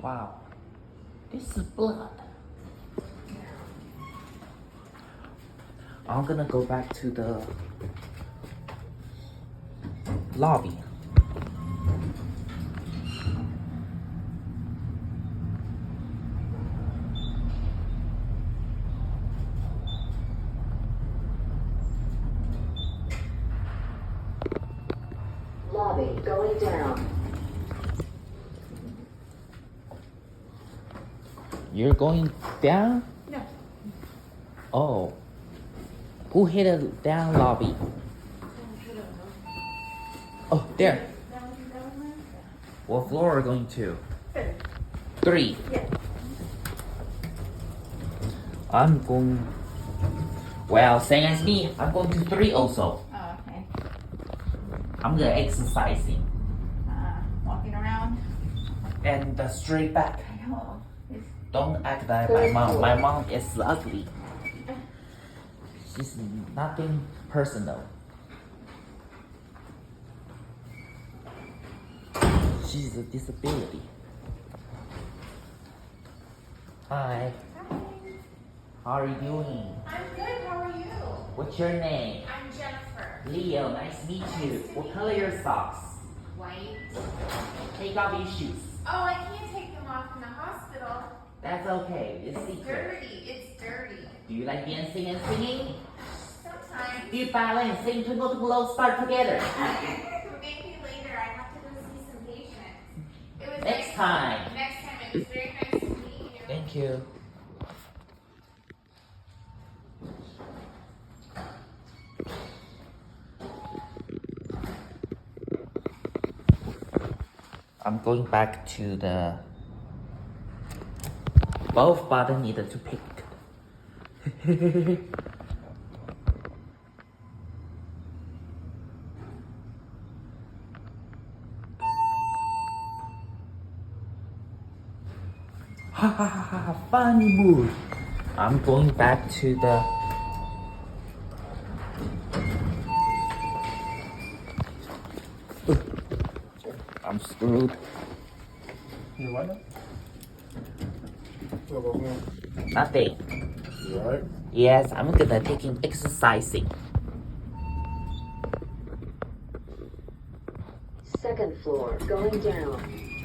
Wow. This is blood. I'm gonna go back to the lobby. Lobby going down. You're going down? No. Oh. Who hit a down lobby? Oh, there. What floor are we going to? 3. Yeah. I'm going. Well, same as me. I'm going to 3 also. Oh, okay. I'm gonna exercising Walking around. and straight back. I know. It's Don't act like my mom. My mom is ugly. She's nothing personal. She's a disability. Hi. How are you doing? I'm good, how are you? What's your name? I'm Jennifer. Leo, nice to meet you. What color are your socks? White. Take off your shoes. Oh, I can't take them off in the hospital. That's okay. It's It's secret. dirty. It's dirty. Do you like dancing and singing? Sometimes. Do ballet and sing Twinkle Twinkle Little Star together. Maybe later I have to go see some patients. It was Next nice- time. Next time. It was very nice to meet you. Thank you. I'm going back to the both button needed to pick. Ha ha ha ha, funny mood. I'm going back to the I'm screwed. You what now? What about now? Nothing. You alright? Yes, I'm gonna taking exercising. Second floor going down.